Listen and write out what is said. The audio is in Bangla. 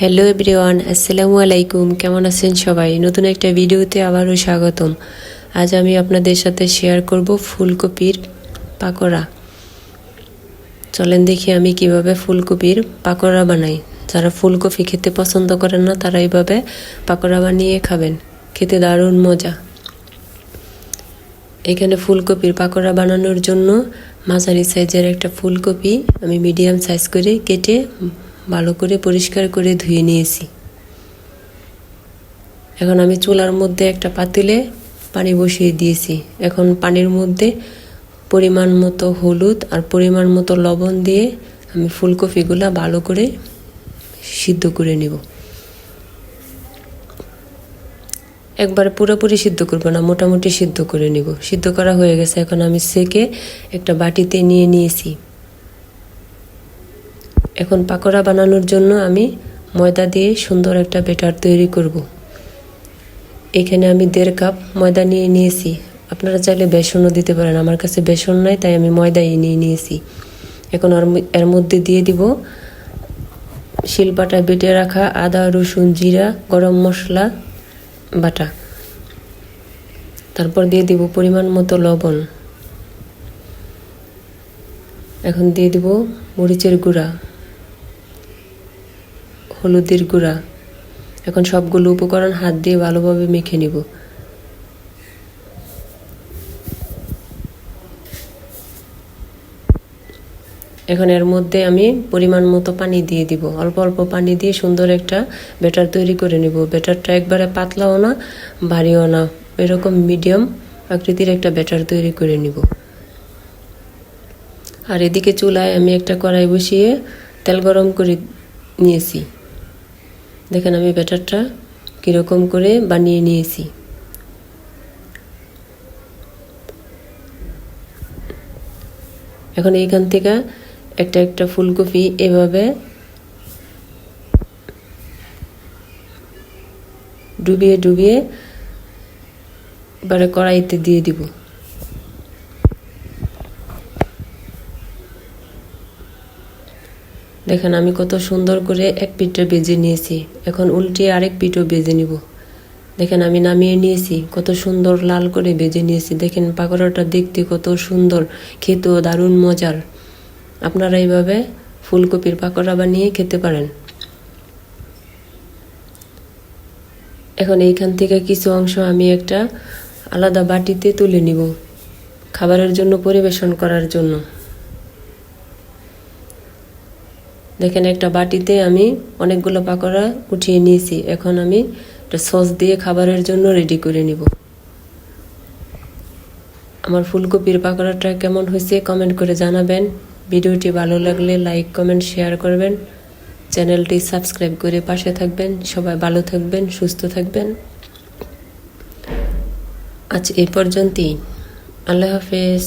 হ্যালো এভরিওয়ান, আসসালামু আলাইকুম। কেমন আছেন সবাই? নতুন একটা ভিডিওতে আবারও স্বাগতম। আজ আমি আপনাদের সাথে শেয়ার করব ফুলকপির পাকোড়া। চলেন দেখি আমি কিভাবে ফুলকপির পাকোড়া বানাই। যারা ফুলকপি খেতে পছন্দ করেন না তারা এইভাবে পাকোড়া বানিয়ে খাবেন, খেতে দারুণ মজা। এখানে ফুলকপির পাকোড়া বানানোর জন্য মাঝারি সাইজের একটা ফুলকপি আমি মিডিয়াম সাইজ করে কেটে ভালো করে পরিষ্কার করে ধুয়ে নিয়েছি। এখন আমি চুলার মধ্যে একটা পাতিলে পানি বসিয়ে দিয়েছি। এখন পানির মধ্যে পরিমাণ মতো হলুদ আর পরিমাণ মতো লবণ দিয়ে আমি ফুলকপিগুলা ভালো করে সিদ্ধ করে নেব। একবারে পুরোপুরি সিদ্ধ করব না, মোটামুটি সিদ্ধ করে নেব। সিদ্ধ করা হয়ে গেছে, এখন আমি সেকে একটা বাটিতে নিয়ে নিয়েছি। এখন পাকোড়া বানানোর জন্য আমি ময়দা দিয়ে সুন্দর একটা ব্যাটার তৈরি করব। এখানে আমি 1.5 কাপ ময়দা নিয়ে নিয়েছি। আপনারা চাইলে বেসনও দিতে পারেন, আমার কাছে বেসন নাই তাই আমি ময়দাই নিয়ে নিয়েছি। এখন এর মধ্যে দিয়ে দিব শিলপাটা বেটে রাখা আদা, রসুন, জিরা, গরম মশলা বাটা। তারপর দিয়ে দিব পরিমাণ মতো লবণ। এখন দিয়ে দিব মরিচের গুঁড়া, হলুদের গুঁড়া। এখন সবগুলো উপকরণ হাত দিয়ে ভালোভাবে মেখে নিব। এখন এর মধ্যে আমি পরিমাণ মতো পানি দিয়ে দিব। অল্প অল্প পানি দিয়ে সুন্দর একটা ব্যাটার তৈরি করে নিব। ব্যাটারটা একবারে পাতলাও না ভারীও না, এরকম মিডিয়াম আকৃতির একটা ব্যাটার তৈরি করে নিব। আর এদিকে চুলায় আমি একটা কড়াই বসিয়ে তেল গরম করে নিয়েছি। দেখেন আমি ব্যাটারটা কীরকম করে বানিয়ে নিয়েছি। এখন এইখান থেকে একটা একটা ফুলকপি এভাবে ডুবিয়ে ডুবিয়ে এবারে কড়াইতে দিয়ে দিব। দেখেন আমি কত সুন্দর করে এক পিঠটা ভেজে নিয়েছি। এখন উল্টিয়ে আরেক পিঠও ভেজে নিব। দেখেন আমি নামিয়ে নিয়েছি, কত সুন্দর লাল করে ভেজে নিয়েছি। দেখেন পাকোড়াটা দেখতে কত সুন্দর, খেতেও দারুণ মজার। আপনারা এইভাবে ফুলকপির পাকোড়া বানিয়ে খেতে পারেন। এখন এইখান থেকে কিছু অংশ আমি একটা আলাদা বাটিতে তুলে নিব, খাবারের জন্য পরিবেশন করার জন্য। দেখেন একটা বাটিতে আমি অনেকগুলো পাকোড়া উঠিয়ে নিয়েছি। এখন আমি একটা সস দিয়ে খাবারের জন্য রেডি করে নিব। আমার ফুলকপির পাকোড়াটা কেমন হয়েছে কমেন্ট করে জানাবেন। ভিডিওটি ভালো লাগলে লাইক, কমেন্ট, শেয়ার করবেন। চ্যানেলটি সাবস্ক্রাইব করে পাশে থাকবেন। সবাই ভালো থাকবেন, সুস্থ থাকবেন। আজ এই পর্যন্তই। আল্লাহ হাফেজ।